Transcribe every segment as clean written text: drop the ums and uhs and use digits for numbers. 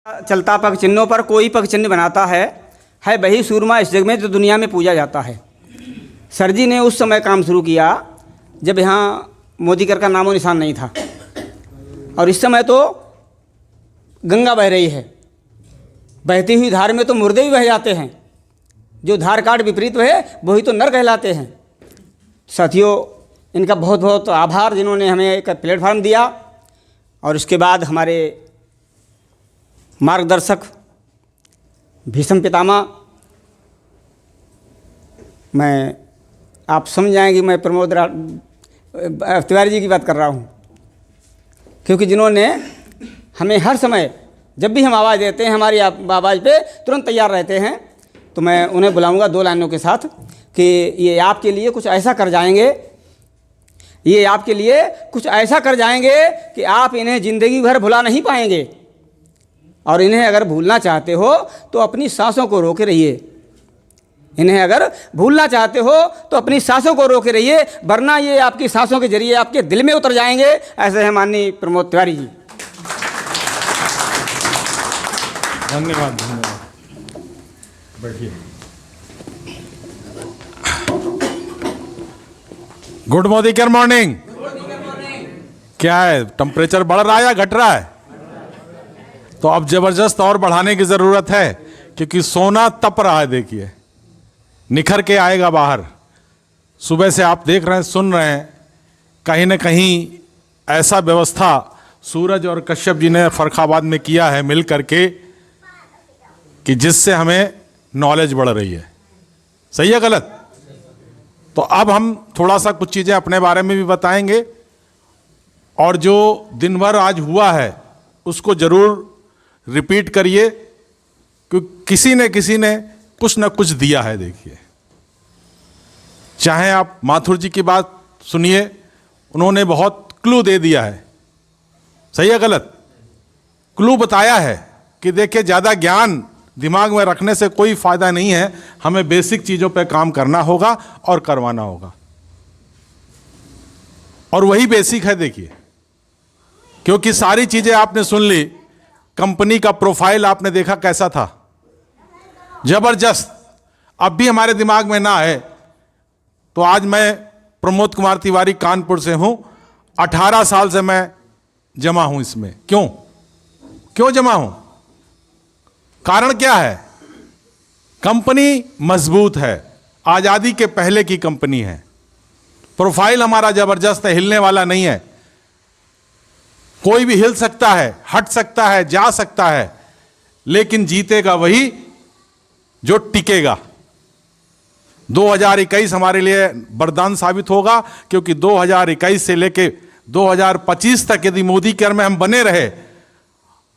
चलता पग चिन्हों पर कोई पग चिन्ह बनाता है वही सूरमा इस जग में जो दुनिया में पूजा जाता है। सर जी ने उस समय काम शुरू किया जब यहाँ मोदीकर का नामो निशान नहीं था, और इस समय तो गंगा बह रही है। बहती हुई धार में तो मुर्दे भी बह जाते हैं, जो धार काट विपरीत बहे वही तो नर कहलाते हैं। साथियों, इनका बहुत बहुत आभार जिन्होंने हमें एक प्लेटफार्म दिया, और उसके बाद हमारे मार्गदर्शक भीष्म पितामह, मैं आप समझ जाएंगे मैं प्रमोद तिवारी जी की बात कर रहा हूँ, क्योंकि जिन्होंने हमें हर समय जब भी हम आवाज़ देते हैं हमारी आवाज़ पे तुरंत तैयार रहते हैं। तो मैं उन्हें बुलाऊंगा 2 लाइनों के साथ कि ये आपके लिए कुछ ऐसा कर जाएंगे, ये आपके लिए कुछ ऐसा कर जाएंगे कि आप इन्हें ज़िंदगी भर भुला नहीं पाएंगे। और इन्हें अगर भूलना चाहते हो तो अपनी सांसों को रोके रहिए। इन्हें अगर भूलना चाहते हो तो अपनी सांसों को रोके रहिए, वरना ये आपकी सांसों के जरिए आपके दिल में उतर जाएंगे। ऐसे हैं माननीय प्रमोद तिवारी जी। धन्यवाद धन्यवाद। बैठिए। गुड मोदीकर मॉर्निंग। क्या है, टेम्परेचर बढ़ रहा है या घट रहा है? तो अब जबरदस्त और बढ़ाने की जरूरत है, क्योंकि सोना तप रहा है। देखिए, निखर के आएगा बाहर। सुबह से आप देख रहे हैं, सुन रहे हैं, कहीं ना कहीं ऐसा व्यवस्था सूरज और कश्यप जी ने फर्रुखाबाद में किया है मिल करके, कि जिससे हमें नॉलेज बढ़ रही है। सही है गलत? तो अब हम थोड़ा सा कुछ चीज़ें अपने बारे में भी बताएंगे, और जो दिन भर आज हुआ है उसको जरूर रिपीट करिए, क्योंकि किसी ने कुछ ना कुछ दिया है। देखिए, चाहे आप माथुर जी की बात सुनिए, उन्होंने बहुत क्लू दे दिया है। सही है गलत? क्लू बताया है कि देखिए, ज़्यादा ज्ञान दिमाग में रखने से कोई फायदा नहीं है, हमें बेसिक चीज़ों पे काम करना होगा और करवाना होगा। और वही बेसिक है। देखिए, क्योंकि सारी चीज़ें आपने सुन ली, कंपनी का प्रोफाइल आपने देखा कैसा था, जबरदस्त। अब भी हमारे दिमाग में ना आए तो आज मैं प्रमोद कुमार तिवारी कानपुर से हूं, 18 साल से मैं जमा हूं इसमें। क्यों जमा हूं? कारण क्या है? कंपनी मजबूत है, आजादी के पहले की कंपनी है। प्रोफाइल हमारा जबरदस्त है, हिलने वाला नहीं है। कोई भी हिल सकता है, हट सकता है, जा सकता है, लेकिन जीतेगा वही जो टिकेगा। 2021 हमारे लिए वरदान साबित होगा, क्योंकि 2021 से लेके 2025 तक यदि मोदी केयर में हम बने रहे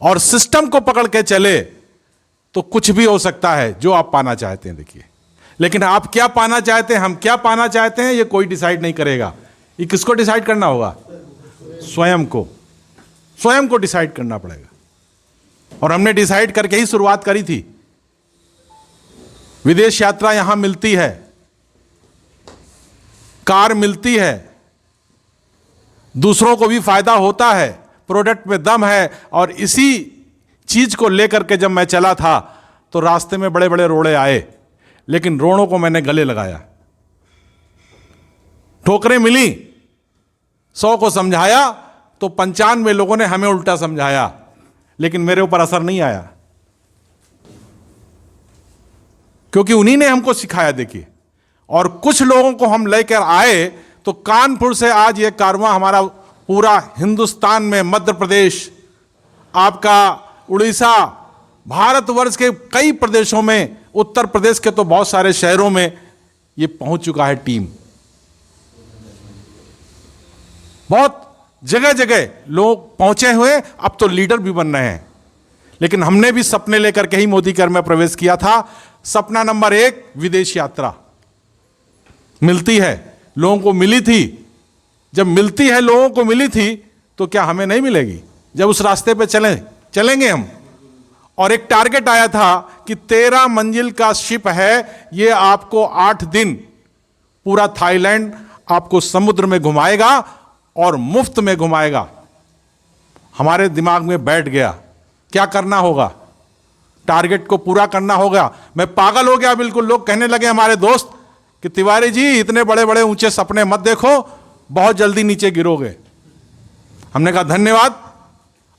और सिस्टम को पकड़ के चले तो कुछ भी हो सकता है जो आप पाना चाहते हैं। देखिए, लेकिन आप क्या पाना चाहते हैं, हम क्या पाना चाहते हैं, ये कोई डिसाइड नहीं करेगा। ये किसको डिसाइड करना होगा? स्वयं को डिसाइड करना पड़ेगा। और हमने डिसाइड करके ही शुरुआत करी थी। विदेश यात्रा यहां मिलती है, कार मिलती है, दूसरों को भी फायदा होता है, प्रोडक्ट में दम है। और इसी चीज को लेकर के जब मैं चला था तो रास्ते में बड़े बड़े रोड़े आए, लेकिन रोड़ों को मैंने गले लगाया। ठोकरें मिली, 100 को समझाया तो 95 लोगों ने हमें उल्टा समझाया, लेकिन मेरे ऊपर असर नहीं आया, क्योंकि उन्हीं ने हमको सिखाया। देखिए, और कुछ लोगों को हम लेकर आए तो कानपुर से आज ये कारवां हमारा पूरा हिंदुस्तान में, मध्य प्रदेश, आपका उड़ीसा, भारतवर्ष के कई प्रदेशों में, उत्तर प्रदेश के तो बहुत सारे शहरों में ये पहुंच चुका है। टीम बहुत जगह जगह लोग पहुंचे हुए, अब तो लीडर भी बन रहे हैं। लेकिन हमने भी सपने लेकर के ही मोदी केयर में प्रवेश किया था। सपना नंबर 1, विदेश यात्रा मिलती है, लोगों को मिली थी। जब मिलती है, लोगों को मिली थी, तो क्या हमें नहीं मिलेगी? जब उस रास्ते पे चलेंगे हम। और एक टारगेट आया था कि 13 मंजिल का शिप है, ये आपको 8 दिन पूरा थाईलैंड आपको समुद्र में घुमाएगा और मुफ्त में घुमाएगा। हमारे दिमाग में बैठ गया क्या करना होगा, टारगेट को पूरा करना होगा। मैं पागल हो गया बिल्कुल। लोग कहने लगे हमारे दोस्त कि तिवारी जी इतने बड़े बड़े ऊंचे सपने मत देखो, बहुत जल्दी नीचे गिरोगे। हमने कहा धन्यवाद,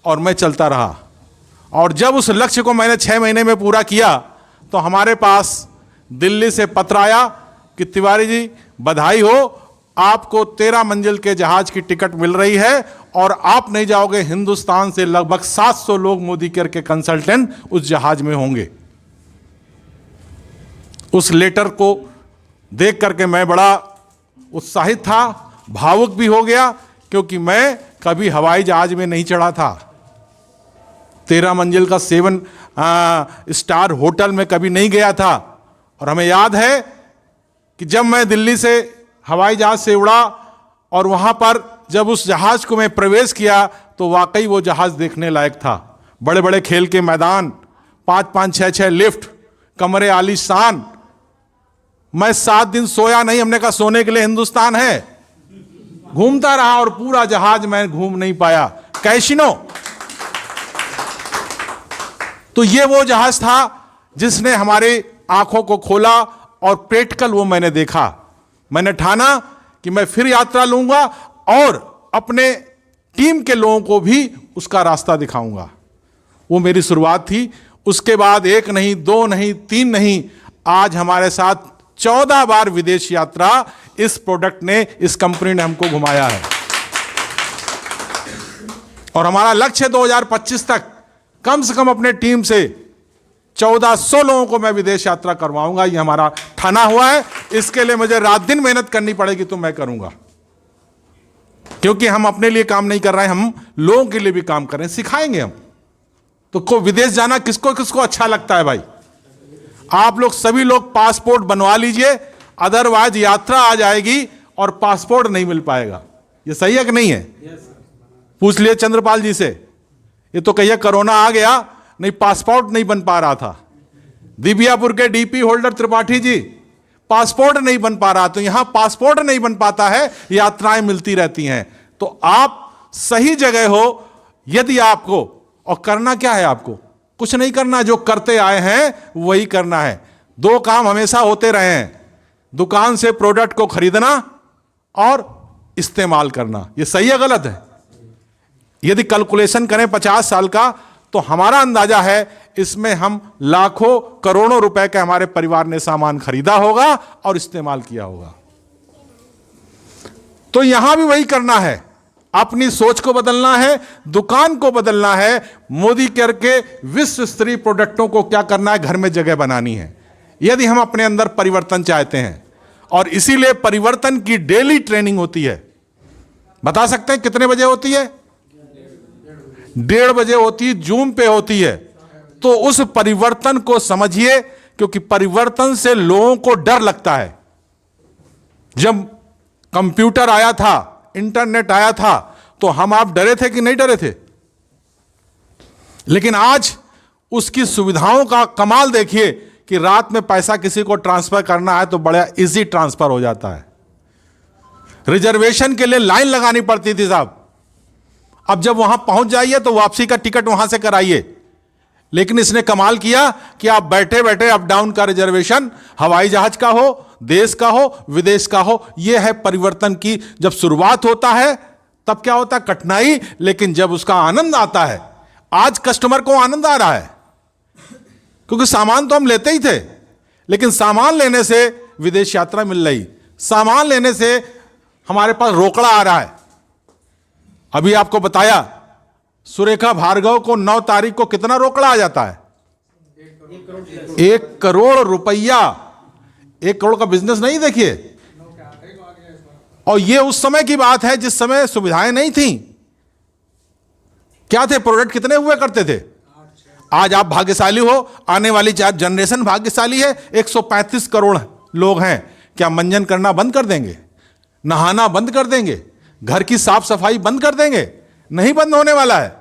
और मैं चलता रहा। और जब उस लक्ष्य को मैंने 6 महीने में पूरा किया तो हमारे पास दिल्ली से पत्र आया कि तिवारी जी बधाई हो, आपको 13 मंजिल के जहाज की टिकट मिल रही है और आप नहीं जाओगे, हिंदुस्तान से लगभग 700 लोग मोदी केयर के कंसल्टेंट उस जहाज में होंगे। उस लेटर को देख करके मैं बड़ा उत्साहित था, भावुक भी हो गया, क्योंकि मैं कभी हवाई जहाज में नहीं चढ़ा था। 13 मंजिल का 7 स्टार होटल में कभी नहीं गया था। और हमें याद है कि जब मैं दिल्ली से हवाई जहाज से उड़ा और वहां पर जब उस जहाज को मैं प्रवेश किया तो वाकई वो जहाज देखने लायक था। बड़े बड़े खेल के मैदान, 5-5, 6-6 लिफ्ट, कमरे आलीशान। मैं 7 दिन सोया नहीं। हमने कहा सोने के लिए हिंदुस्तान है। घूमता रहा और पूरा जहाज मैं घूम नहीं पाया। कैसिनो, तो ये वो जहाज था जिसने हमारी आंखों को खोला और प्रैक्टिकल वो मैंने देखा। मैंने ठाना कि मैं फिर यात्रा लूंगा और अपने टीम के लोगों को भी उसका रास्ता दिखाऊंगा। वो मेरी शुरुआत थी। उसके बाद 1 नहीं, 2 नहीं, 3 नहीं, आज हमारे साथ 14 बार विदेश यात्रा इस प्रोडक्ट ने, इस कंपनी ने हमको घुमाया है। और हमारा लक्ष्य 2025 तक कम से कम अपने टीम से 1400 लोगों को मैं विदेश यात्रा करवाऊंगा। ये हमारा ठाना हुआ है। इसके लिए मुझे रात दिन मेहनत करनी पड़ेगी तो मैं करूंगा, क्योंकि हम अपने लिए काम नहीं कर रहे हैं, हम लोगों के लिए भी काम कर रहे हैं। सिखाएंगे हम तो को विदेश जाना किसको किसको अच्छा लगता है भाई? आप लोग सभी लोग पासपोर्ट बनवा लीजिए, अदरवाइज यात्रा आ जाएगी और पासपोर्ट नहीं मिल पाएगा। ये सही है कि नहीं है? पूछ लिए चंद्रपाल जी से। ये तो कहिए कोरोना आ गया, नहीं पासपोर्ट नहीं बन पा रहा था। दिबियापुर के DP holder Tripathi ji, passport नहीं बन पा रहा। तो यहां पासपोर्ट नहीं बन पाता है, यात्राएं मिलती रहती हैं। तो आप सही जगह हो यदि आपको, और करना क्या है आपको? कुछ नहीं करना, जो करते आए हैं वही करना है। 2 काम हमेशा होते रहे हैं, दुकान से प्रोडक्ट को खरीदना और इस्तेमाल करना। ये सही है गलत है? यदि कैलकुलेशन करें 50 साल का तो हमारा अंदाजा है इसमें हम लाखों करोड़ों रुपए का हमारे परिवार ने सामान खरीदा होगा और इस्तेमाल किया होगा। तो यहां भी वही करना है, अपनी सोच को बदलना है, दुकान को बदलना है। मोदी केयर के विश्व स्तरीय प्रोडक्टों को क्या करना है? घर में जगह बनानी है, यदि हम अपने अंदर परिवर्तन चाहते हैं। और इसीलिए परिवर्तन की डेली ट्रेनिंग होती है। बता सकते हैं कितने बजे होती है? 1:30 बजे होती है, जूम पे होती है। तो उस परिवर्तन को समझिए, क्योंकि परिवर्तन से लोगों को डर लगता है। जब कंप्यूटर आया था, इंटरनेट आया था, तो हम आप डरे थे कि नहीं डरे थे? लेकिन आज उसकी सुविधाओं का कमाल देखिए कि रात में पैसा किसी को ट्रांसफर करना है तो बड़ा इजी ट्रांसफर हो जाता है। रिजर्वेशन के लिए लाइन लगानी पड़ती थी साहब, अब जब वहां पहुंच जाइए तो वापसी का टिकट वहां से कराइए। लेकिन इसने कमाल किया कि आप बैठे बैठे अप डाउन का रिजर्वेशन, हवाई जहाज का हो, देश का हो, विदेश का हो। यह है परिवर्तन की जब शुरुआत होता है तब क्या होता है? कठिनाई, लेकिन जब उसका आनंद आता है। आज कस्टमर को आनंद आ रहा है क्योंकि सामान तो हम लेते ही थे, लेकिन सामान लेने से विदेश यात्रा मिल रही, सामान लेने से हमारे पास रोकड़ा आ रहा है। अभी आपको बताया सुरेखा भार्गव को 9 तारीख को कितना रोकड़ा आ जाता है? 1 करोड़ रुपया। 1 करोड़ का बिजनेस नहीं, देखिए। और ये उस समय की बात है जिस समय सुविधाएं नहीं थी। क्या थे? प्रोडक्ट कितने हुए करते थे? आज आप भाग्यशाली हो, आने वाली जनरेशन भाग्यशाली है। 135 करोड़ लोग हैं। क्या मंजन करना बंद कर देंगे? नहाना बंद कर देंगे? घर की साफ सफाई बंद कर देंगे? नहीं बंद होने वाला है।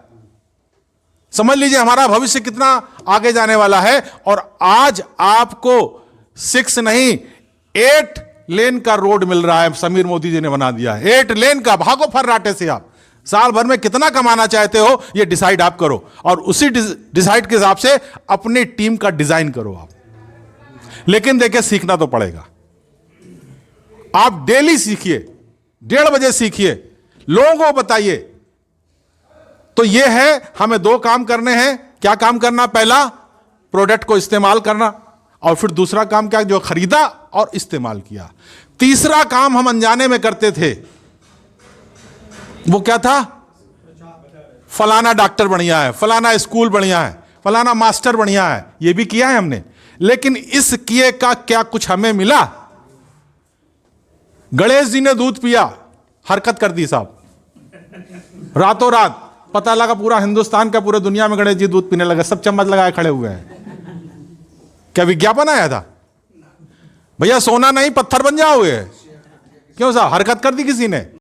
समझ लीजिए हमारा भविष्य कितना आगे जाने वाला है। और आज आपको 6 नहीं 8 लेन का रोड मिल रहा है, समीर मोदी जी ने बना दिया है 8 लेन का। भागो फर्राटे से आप साल भर में कितना कमाना चाहते हो ये डिसाइड आप करो, और उसी डिसाइड के हिसाब से अपनी टीम का डिजाइन करो आप। लेकिन देखिए, सीखना तो पड़ेगा। आप डेली सीखिए, 1:30 बजे सीखिए, लोगों को बताइए। तो ये है, हमें 2 काम करने हैं। क्या काम करना? पहला, प्रोडक्ट को इस्तेमाल करना, और फिर दूसरा काम क्या? जो खरीदा और इस्तेमाल किया। तीसरा काम हम अनजाने में करते थे, वो क्या था? फलाना डॉक्टर बढ़िया है, फलाना स्कूल बढ़िया है, फलाना मास्टर बढ़िया है, ये भी किया है हमने। लेकिन इस किए का क्या कुछ हमें मिला? गणेश जी ने दूध पिया, हरकत कर दी साहब, रातों रात पता लगा पूरा हिंदुस्तान का, पूरे दुनिया में गणेश जी दूध पीने लगे, सब चम्मच लगाए खड़े हुए हैं। क्या विज्ञापन आया था? भैया सोना नहीं पत्थर बन जाओगे। क्यों साहब? हरकत कर दी किसी ने।